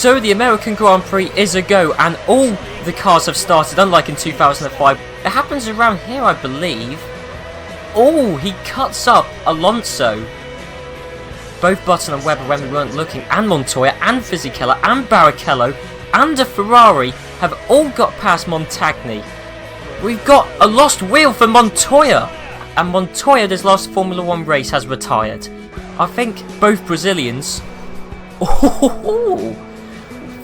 So the American Grand Prix is a go, and all the cars have started, unlike in 2005. It happens around here, I believe. Oh, he cuts up Alonso. Both Button and Webber, when we weren't looking, and Montoya, and Fisichella, and Barrichello, and a Ferrari have all got past Montagny. We've got a lost wheel for Montoya, and Montoya, this last Formula 1 race, has retired. I think both Brazilians. Oh,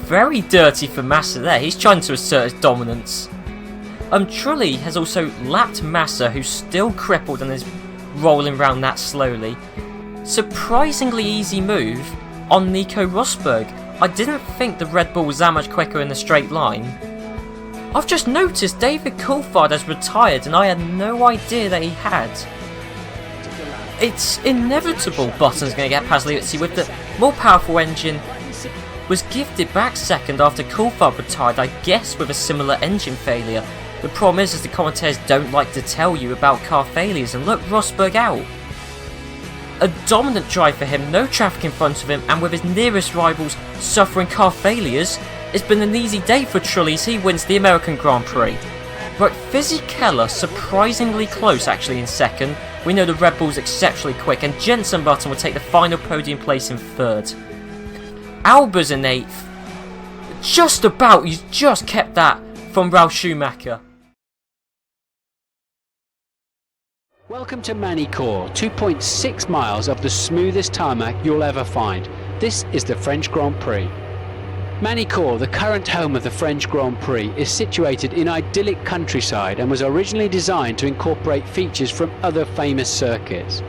very dirty for Massa there. He's trying to assert his dominance. Trulli has also lapped Massa, who's still crippled and is rolling around that slowly. Surprisingly easy move on Nico Rosberg. I didn't think the Red Bull was that much quicker in a straight line. I've just noticed David Coulthard has retired, and I had no idea that he had. It's inevitable Button's going to get past Liuzzi with the more powerful engine. Was gifted back second after Coulthard retired, I guess with a similar engine failure. The problem is the commentators don't like to tell you about car failures, and look Rosberg out. A dominant drive for him, no traffic in front of him, and with his nearest rivals suffering car failures, it's been an easy day for Trulli as he wins the American Grand Prix. But Fisichella surprisingly close actually in second. We know the Red Bull's exceptionally quick, and Jenson Button will take the final podium place in third. Alba's in 8th. Just about, he's just kept that from Ralf Schumacher. Welcome to Magny Cours, 2.6 miles of the smoothest tarmac you'll ever find. This is the French Grand Prix. Magny Cours, the current home of the French Grand Prix, is situated in idyllic countryside and was originally designed to incorporate features from other famous circuits.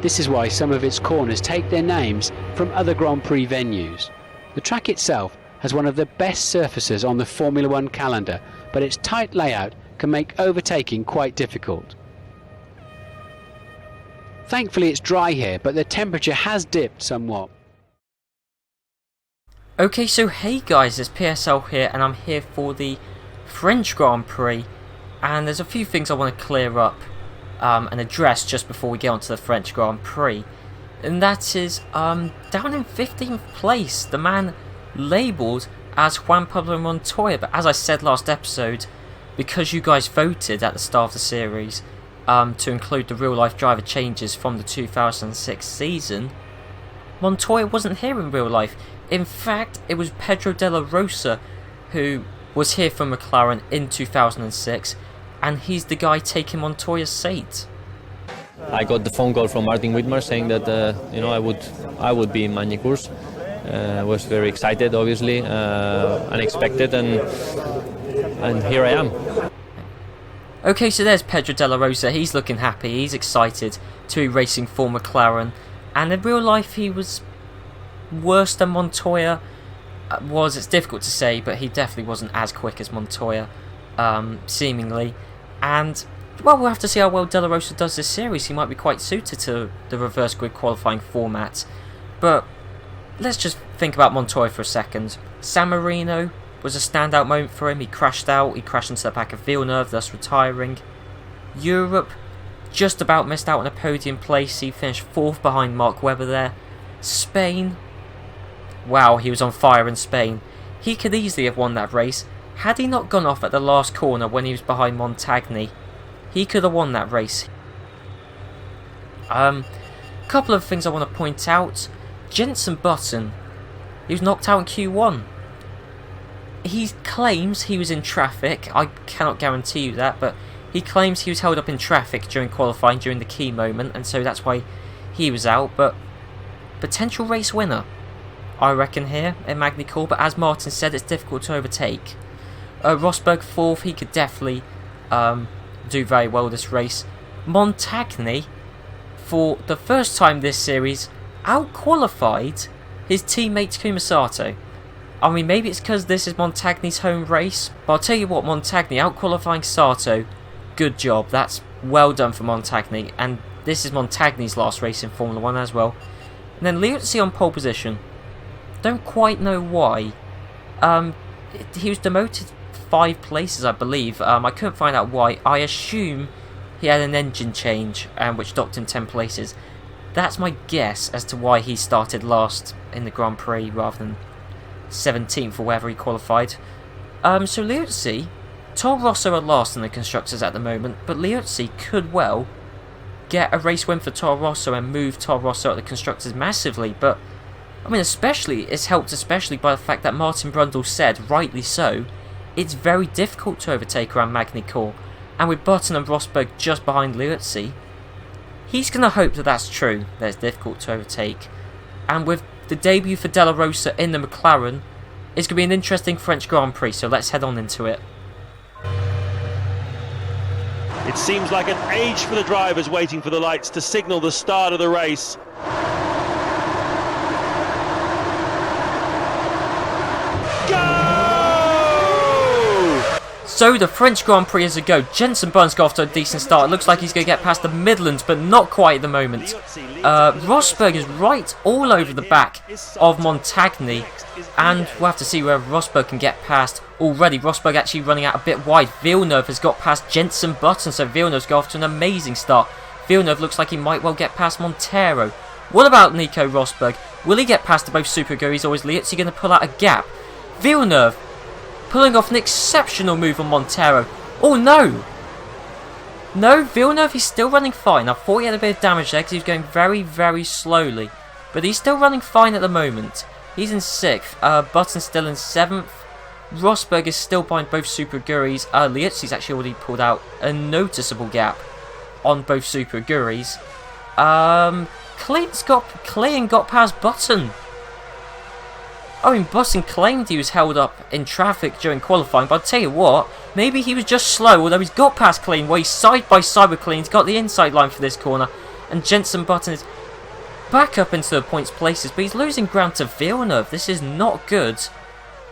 This is why some of its corners take their names from other Grand Prix venues. The track itself has one of the best surfaces on the Formula 1 calendar, but its tight layout can make overtaking quite difficult. Thankfully it's dry here, but the temperature has dipped somewhat. Okay, so hey guys, it's PSL here, and I'm here for the French Grand Prix, and there's a few things I want to clear up and address just before we get onto the French Grand Prix. And that is, down in 15th place, the man labelled as Juan Pablo Montoya, but as I said last episode, because you guys voted at the start of the series to include the real life driver changes from the 2006 season, Montoya wasn't here in real life. In fact, it was Pedro de la Rosa who was here for McLaren in 2006, and he's the guy taking Montoya's seat. I got the phone call from Martin Whitmer saying that I would be in Magny Cours. I was very excited, obviously, unexpected, and here I am. Okay, so there's Pedro de la Rosa. He's looking happy, he's excited to be racing for McLaren, and in real life he was worse than Montoya was. It's difficult to say, but he definitely wasn't as quick as Montoya, seemingly. And well, we'll have to see how well De La Rosa does this series. He might be quite suited to the reverse grid qualifying format. But let's just think about Montoya for a second. San Marino was a standout moment for him. He crashed out. He crashed into the back of Villeneuve, thus retiring. Europe just about missed out on a podium place. He finished 4th behind Mark Webber there. Spain, wow, he was on fire in Spain. He could easily have won that race had he not gone off at the last corner when he was behind Montagny. He could have won that race. Couple of things I want to point out. Jenson Button, he was knocked out in Q1. He claims he was in traffic. I cannot guarantee you that, but he claims he was held up in traffic during qualifying during the key moment, and so that's why he was out. But potential race winner, I reckon, here in Magny Cours, but as Martin said, it's difficult to overtake. Rosberg 4th, he could definitely do very well this race. Montagny, for the first time this series, out-qualified his teammate Takuma Sato. I mean, maybe it's because this is Montagny's home race, but I'll tell you what, Montagny out-qualifying Sato, good job. That's well done for Montagny, and this is Montagny's last race in Formula 1 as well. And then Liuzzi on pole position. Don't quite know why. He was demoted 5 places, I believe. I couldn't find out why. I assume he had an engine change, which docked him 10 places. That's my guess as to why he started last in the Grand Prix rather than 17th or wherever he qualified. So Liuzzi, Toro Rosso are last in the Constructors at the moment, but Liuzzi could well get a race win for Toro Rosso and move Toro Rosso at the Constructors massively. But I mean, it's helped especially by the fact that Martin Brundle said, rightly so, it's very difficult to overtake around Magny Cours, and with Button and Rosberg just behind Liuzzi, he's going to hope that that's true, that it's difficult to overtake. And with the debut for De La Rosa in the McLaren, it's going to be an interesting French Grand Prix, so let's head on into it. It seems like an age for the drivers waiting for the lights to signal the start of the race. So the French Grand Prix is a go. Jenson Button's got off to a decent start. It looks like he's going to get past the Midlands, but not quite at the moment. Rosberg is right all over the back of Montagny, and we'll have to see where Rosberg can get past. Already, Rosberg actually running out a bit wide. Villeneuve has got past Jenson Button, so Villeneuve's got off to an amazing start. Villeneuve looks like he might well get past Montero. What about Nico Rosberg? Will he get past both Super Gurus, or is Liuzzi going to pull out a gap? Villeneuve pulling off an exceptional move on Montero. Oh no! No, Villeneuve is still running fine. I thought he had a bit of damage there because he was going very, very slowly. But he's still running fine at the moment. He's in 6th. Button's still in 7th. Rosberg is still behind both Super Gurus. Liuzzi's actually already pulled out a noticeable gap on both Super Gurus. Clean got past Button. I mean, Button claimed he was held up in traffic during qualifying, but I'll tell you what, maybe he was just slow, although he's got past Clean, where he's side by side with Clean. He's got the inside line for this corner, and Jenson Button is back up into the points places, but he's losing ground to Villeneuve. This is not good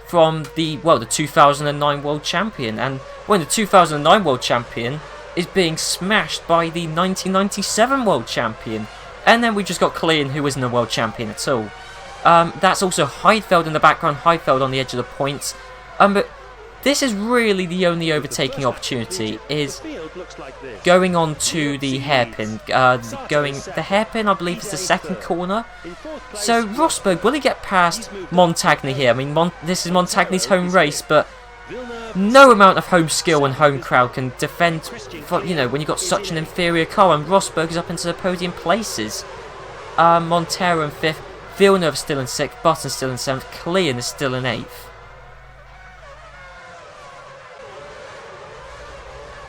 from the 2009 World Champion, and when the 2009 World Champion is being smashed by the 1997 World Champion. And then we just got Clean, who isn't a World Champion at all. That's also Heidfeld in the background, Heidfeld on the edge of the points. But this is really the only overtaking opportunity, is going on to the hairpin. The hairpin, I believe, is the second corner. So Rosberg, will he get past Montagny here? I mean, this is Montagny's home race, but no amount of home skill and home crowd can defend, when you've got such an inferior car, and Rosberg is up into the podium places. Montero in 5th. Villeneuve still in 6th, Button still in 7th, Clean is still in 8th.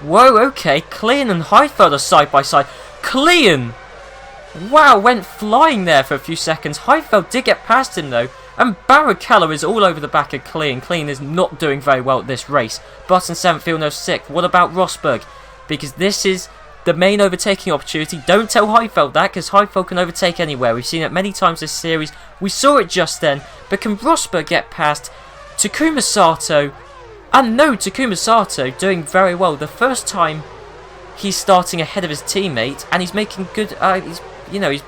Whoa, okay, Clean and Heidfeld are side by side. Clean! Wow, went flying there for a few seconds. Heidfeld did get past him though, and Barrichello is all over the back of Clean. Clean is not doing very well at this race. Button 7th, Villeneuve 6th. What about Rosberg? Because this is the main overtaking opportunity. Don't tell Heidfeld that, because Heidfeld can overtake anywhere. We've seen it many times this series. We saw it just then. But can Rosberg get past Takuma Sato? And no, Takuma Sato doing very well. The first time he's starting ahead of his teammate, and he's making good. He's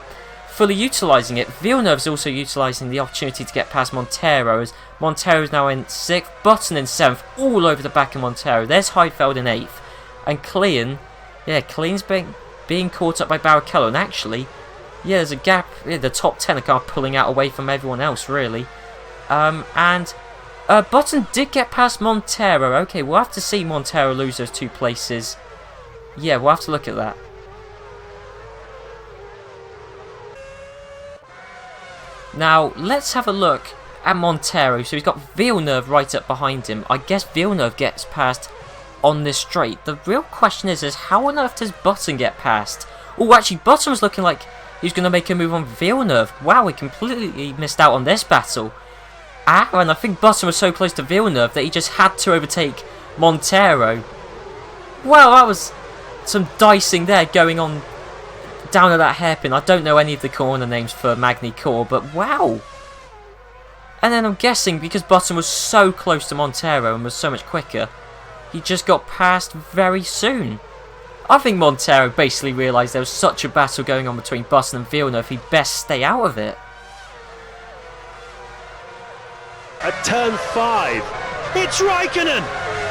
fully utilising it. Villeneuve's also utilising the opportunity to get past Montero, as Montero's now in 6th, Button in 7th, all over the back of Montero. There's Heidfeld in 8th, and Clean. Yeah, Clean's being caught up by Barrichello, and actually, yeah, there's a gap. Yeah, the top 10 are kind of pulling out away from everyone else, really. Button did get past Montero. Okay, we'll have to see Montero lose those 2 places. Yeah, we'll have to look at that. Now, let's have a look at Montero. So he's got Villeneuve right up behind him. I guess Villeneuve gets past on this straight. The real question is how on earth does Button get past? Oh, actually, Button was looking like he was going to make a move on Villeneuve. Wow, we completely missed out on this battle. And I think Button was so close to Villeneuve that he just had to overtake Montero. Well, that was some dicing there going on down at that hairpin. I don't know any of the corner names for Magny Cours, but wow. And then I'm guessing because Button was so close to Montero and was so much quicker, he just got past very soon. I think Montero basically realised there was such a battle going on between Button and Villeneuve, he'd best stay out of it. At turn 5, it's Raikkonen!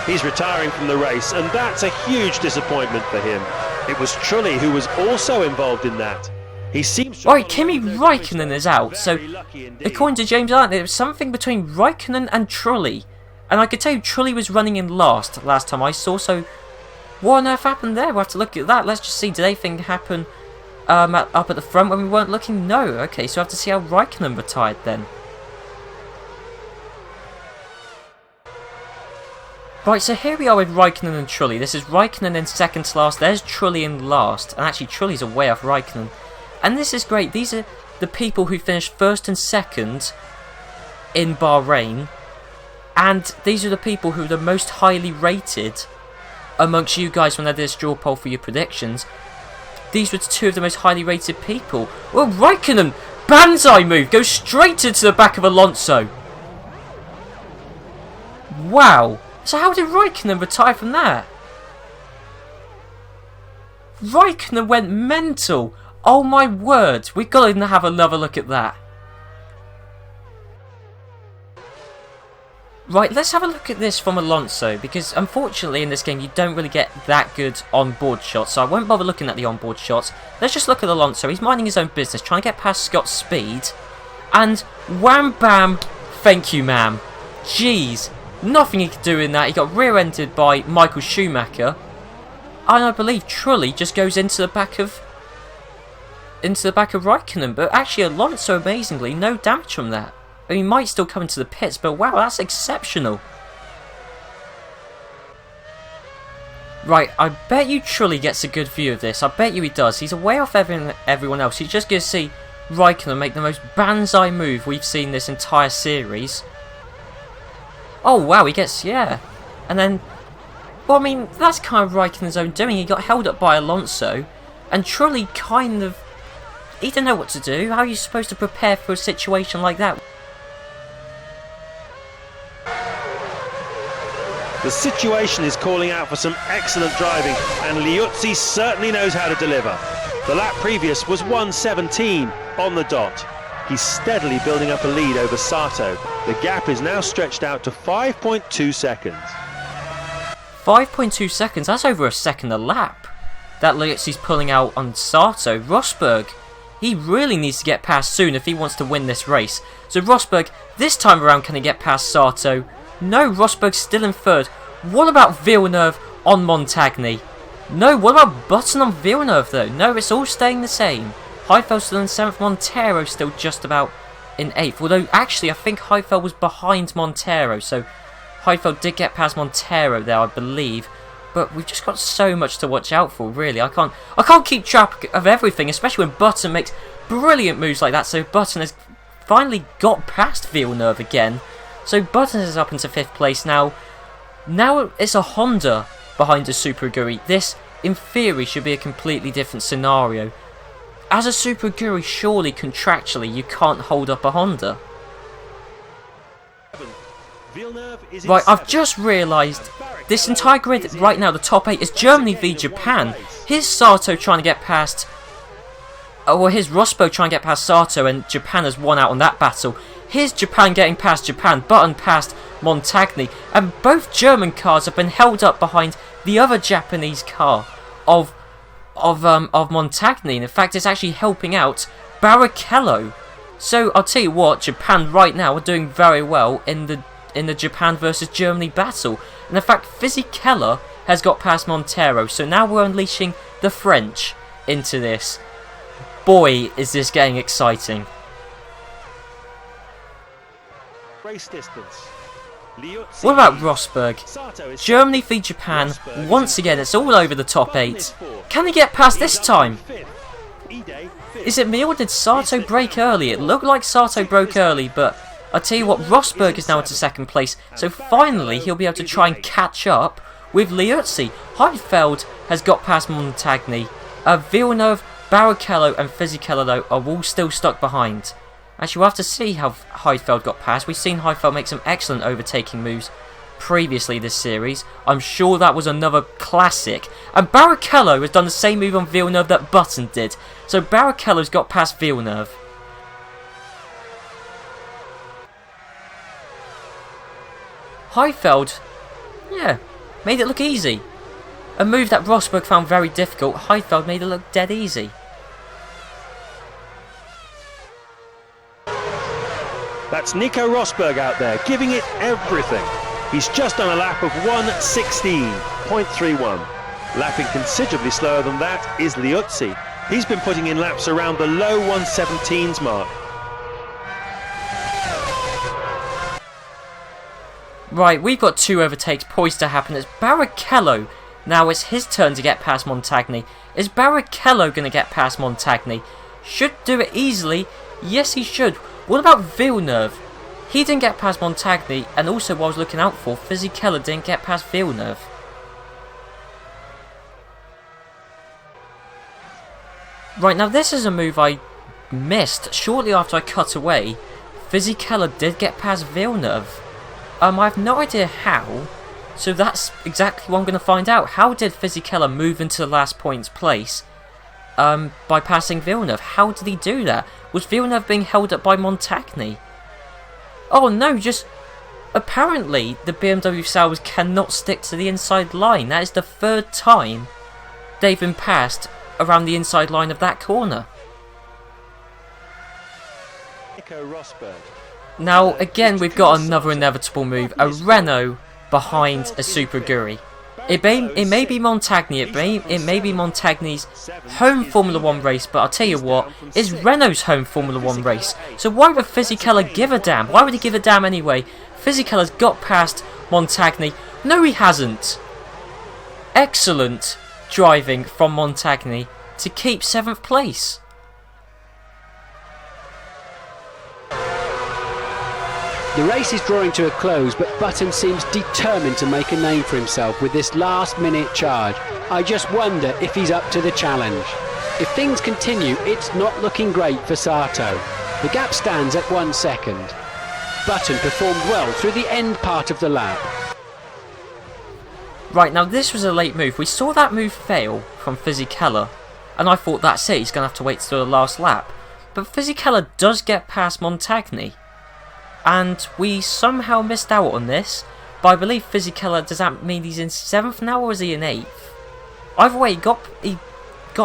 He's retiring from the race, and that's a huge disappointment for him. It was Trulli who was also involved in that. He seems to Right, Kimi Raikkonen is out, so Very lucky indeed. according to James Arnott, it was something between Raikkonen and Trulli. And I could tell you Trulli was running in last time I saw, so what on earth happened there? We'll have to look at that. Let's just see, did anything happen up at the front when we weren't looking? No. Okay, so I have to see how Raikkonen retired then. Right, so here we are with Raikkonen and Trulli. This is Raikkonen in second to last. There's Trulli in last. And actually, Trulli's a way off Raikkonen. And this is great. These are the people who finished first and second in Bahrain. And these are the people who are the most highly rated amongst you guys when I did a straw poll for your predictions. These were two of the most highly rated people. Well, Raikkonen, banzai move, goes straight into the back of Alonso. Wow. So how did Raikkonen retire from that? Raikkonen went mental. Oh my word. We've got to have another look at that. Right, let's have a look at this from Alonso, because unfortunately in this game you don't really get that good on-board shots, so I won't bother looking at the on-board shots. Let's just look at Alonso. He's minding his own business, trying to get past Scott's speed, and wham bam, thank you ma'am. Jeez, nothing he could do in that. He got rear-ended by Michael Schumacher, and I believe Trulli just goes into the back of Raikkonen, but actually Alonso, amazingly, no damage from that. I mean, he might still come into the pits, but wow, that's exceptional. Right, I bet you Trulli gets a good view of this. I bet you he does. He's way off everyone else. He's just going to see Raikkonen make the most banzai move we've seen this entire series. Oh, wow, he gets, yeah. And then, well, I mean, that's kind of Raikkonen's own doing. He got held up by Alonso, and Trulli kind of, he didn't know what to do. How are you supposed to prepare for a situation like that? The situation is calling out for some excellent driving, and Liuzzi certainly knows how to deliver. The lap previous was 1:17 on the dot. He's steadily building up a lead over Sato. The gap is now stretched out to 5.2 seconds. 5.2 seconds, that's over a second a lap. That Liuzzi's pulling out on Sato. Rosberg, he really needs to get past soon if he wants to win this race. So Rosberg, this time around, can he get past Sato? No, Rosberg's still in third. What about Villeneuve on Montagny? No, what about Button on Villeneuve though? No, it's all staying the same. Heifel still in 7th, Montero still just about in 8th. Although, actually, I think Heifel was behind Montero, so Heifel did get past Montero there, I believe. But we've just got so much to watch out for, really. I can't keep track of everything, especially when Button makes brilliant moves like that. So Button has finally got past Villeneuve again. So Button is up into 5th place now. Now it's a Honda behind a Super Aguri. This, in theory, should be a completely different scenario. As a Super Aguri, surely contractually you can't hold up a Honda. Right, I've just realised this entire grid right now, the top 8 is Germany v Japan. Here's Sato trying to get past, or here's Rosberg trying to get past Sato, and Japan has won out on that battle. Here's Japan getting past Japan, Button past Montagny, and both German cars have been held up behind the other Japanese car of Montagny. And in fact, it's actually helping out Barrichello. So I'll tell you what, Japan right now are doing very well in the Japan versus Germany battle. And in fact, Fisichella has got past Montero. So now we're unleashing the French into this. Boy, is this getting exciting. Race distance. What about Rosberg? Germany v Japan, once again it's all over the top 8. Can he get past this time? Is it me or did Sato break early? It looked like Sato broke early, but I'll tell you what, Rosberg is now into 2nd place, so finally he'll be able to try and catch up with Liuzzi. Heifeld has got past Montagny. Villeneuve, Barrichello and Fisichella though are all still stuck behind. Actually, we'll have to see how Heifeld got past. We've seen Heifeld make some excellent overtaking moves previously this series. I'm sure that was another classic. And Barrichello has done the same move on Villeneuve that Button did. So Barrichello's got past Villeneuve. Heifeld, yeah, made it look easy. A move that Rosberg found very difficult, Heifeld made it look dead easy. That's Nico Rosberg out there, giving it everything. He's just done a lap of 1:16.31. Lapping considerably slower than that is Liuzzi. He's been putting in laps around the low 1:17s mark. Right, we've got 2 overtakes poised to happen. It's Barrichello. Now it's his turn to get past Montagny. Is Barrichello going to get past Montagny? Should do it easily. Yes, he should. What about Villeneuve? He didn't get past Montagny, and also what I was looking out for, Fisichella didn't get past Villeneuve. Right, now this is a move I missed. Shortly after I cut away, Fisichella did get past Villeneuve. I have no idea how, so that's exactly what I'm going to find out. How did Fisichella move into the last points place by passing Villeneuve? How did he do that? Was Villeneuve being held up by Montagny? Oh no, just apparently the BMW Saubers cannot stick to the inside line. That is the 3rd time they've been passed around the inside line of that corner. Nico Rosberg. Now again we've got another inevitable move, a Renault behind a Super Aguri. It may be Montagny, it may be Montagny's home Formula 1 race, but I'll tell you what, it's Renault's home Formula 1 race. So why would Fisichella give a damn? Why would he give a damn anyway? Fisichella's got past Montagny. No, he hasn't. Excellent driving from Montagny to keep 7th place. The race is drawing to a close, but Button seems determined to make a name for himself with this last-minute charge. I just wonder if he's up to the challenge. If things continue, it's not looking great for Sato. The gap stands at 1 second. Button performed well through the end part of the lap. Right, now this was a late move. We saw that move fail from Fisichella, and I thought that's it, he's going to have to wait till the last lap. But Fisichella does get past Montagny. And we somehow missed out on this, but I believe Fisichella, does that mean he's in 7th now, or is he in 8th? Either way, he got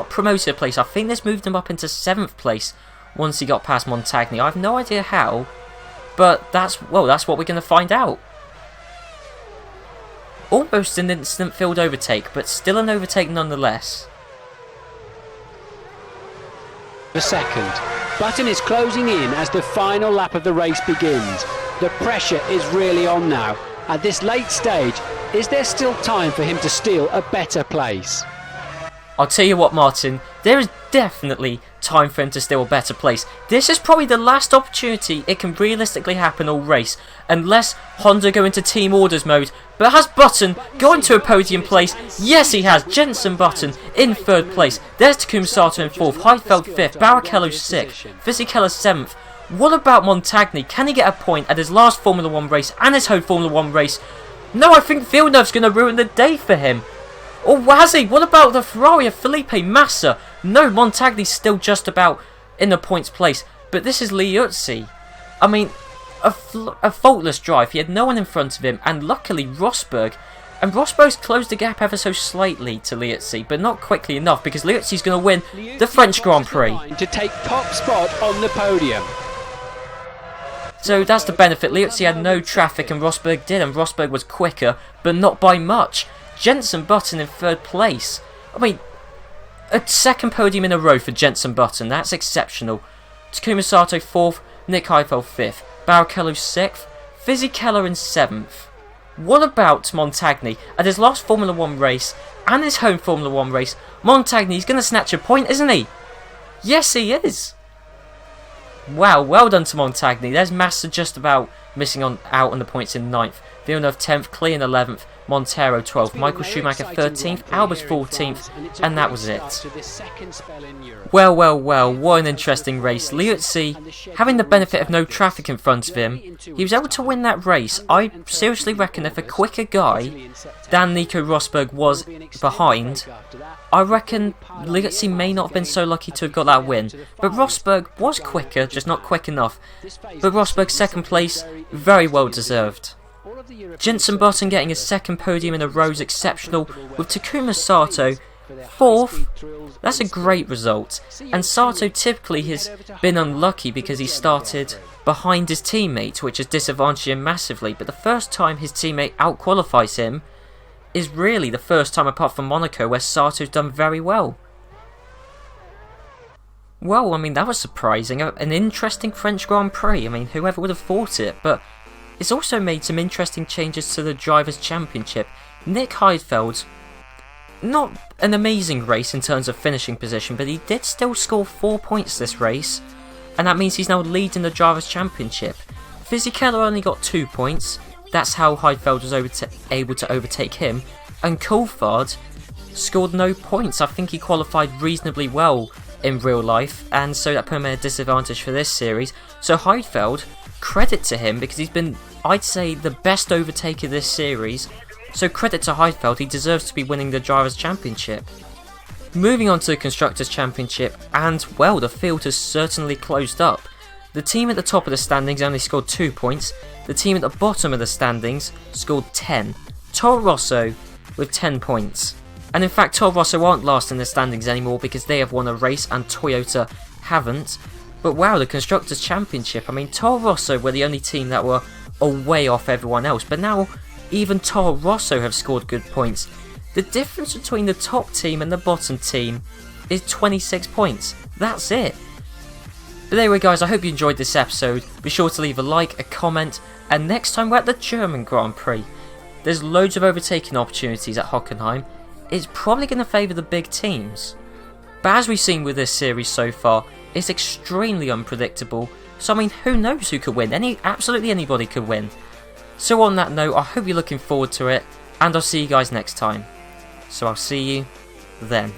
promoted a place. I think this moved him up into 7th place once he got past Montagny. I have no idea how, but that's what we're going to find out. Almost an instant field overtake, but still an overtake nonetheless. The second. Button is closing in as the final lap of the race begins. The pressure is really on now. At this late stage, is there still time for him to steal a better place? I'll tell you what, Martin, there is definitely time for him to steal a better place. This is probably the last opportunity it can realistically happen all race, unless Honda go into team orders mode. But has Button gone to a podium place? Yes, he has. Jenson Button in 3rd place. There's Takuma Sato in 4th, Heidfeld 5th, Barrichello 6th, Fisichella 7th. What about Montagny? Can he get a point at his last Formula 1 race and his home Formula 1 race? No, I think Villeneuve's going to ruin the day for him. Or has he? What about the Ferrari of Felipe Massa? No, Montagny's still just about in the points place. But this is Liuzzi. I mean, a faultless drive. He had no one in front of him. And luckily Rosberg. And Rosberg's closed the gap ever so slightly to Liuzzi. But not quickly enough, because Liuzzi's going to win the French Grand Prix. To take top spot on the podium. So that's the benefit. Liuzzi had no traffic and Rosberg did. And Rosberg was quicker, but not by much. Jenson Button in 3rd place. I mean, a 2nd podium in a row for Jenson Button. That's exceptional. Takuma Sato 4th, Nick Heidfeld 5th, Barrichello 6th, Fisichella in 7th. What about Montagny? At his last Formula 1 race and his home Formula 1 race, Montagny's going to snatch a point, isn't he? Yes, he is. Wow, well done to Montagny. There's Massa just about missing out on the points in 9th. Villeneuve 10th, Klee in 11th, Montero 12th, Michael Schumacher 13th, Albers 14th, and that was it. Well, what an interesting race. Liuzzi, having the benefit of no traffic in front of him, he was able to win that race. I seriously reckon if a quicker guy than Nico Rosberg was behind, I reckon Liuzzi may not have been so lucky to have got that win. But Rosberg was quicker, just not quick enough. But Rosberg's 2nd place, very well deserved. Jenson Button getting his 2nd podium in a row is exceptional, with Takuma Sato 4th, that's a great result, and Sato typically has been unlucky because he started behind his teammate, which has disadvantaged him massively, but the first time his teammate outqualifies him is really the first time apart from Monaco where Sato's done very well. Well, I mean, that was surprising, an interesting French Grand Prix, I mean, whoever would have thought it, but it's also made some interesting changes to the Drivers' Championship. Nick Heidfeld, not an amazing race in terms of finishing position, but he did still score 4 points this race, and that means he's now leading the Drivers' Championship. Fisichella only got 2 points, that's how Heidfeld was able to overtake him, and Coulthard scored no points. I think he qualified reasonably well in real life, and so that put him at a disadvantage for this series. So Heidfeld, credit to him, because he's been, I'd say, the best overtaker this series, so credit to Heidfeld, he deserves to be winning the Drivers' Championship. Moving on to the Constructors' Championship, and well, the field has certainly closed up. The team at the top of the standings only scored 2 points, the team at the bottom of the standings scored 10. Toro Rosso with 10 points. And in fact, Toro Rosso aren't last in the standings anymore because they have won a race and Toyota haven't. But wow, the Constructors' Championship, I mean, Toro Rosso were the only team that were way off everyone else, but now even Toro Rosso have scored good points. The difference between the top team and the bottom team is 26 points. That's it. But anyway guys, I hope you enjoyed this episode. Be sure to leave a like, a comment, and next time we're at the German Grand Prix. There's loads of overtaking opportunities at Hockenheim. It's probably going to favour the big teams. But as we've seen with this series so far, it's extremely unpredictable. So I mean, who knows who could win? Absolutely anybody could win. So on that note, I hope you're looking forward to it, and I'll see you guys next time. So I'll see you then.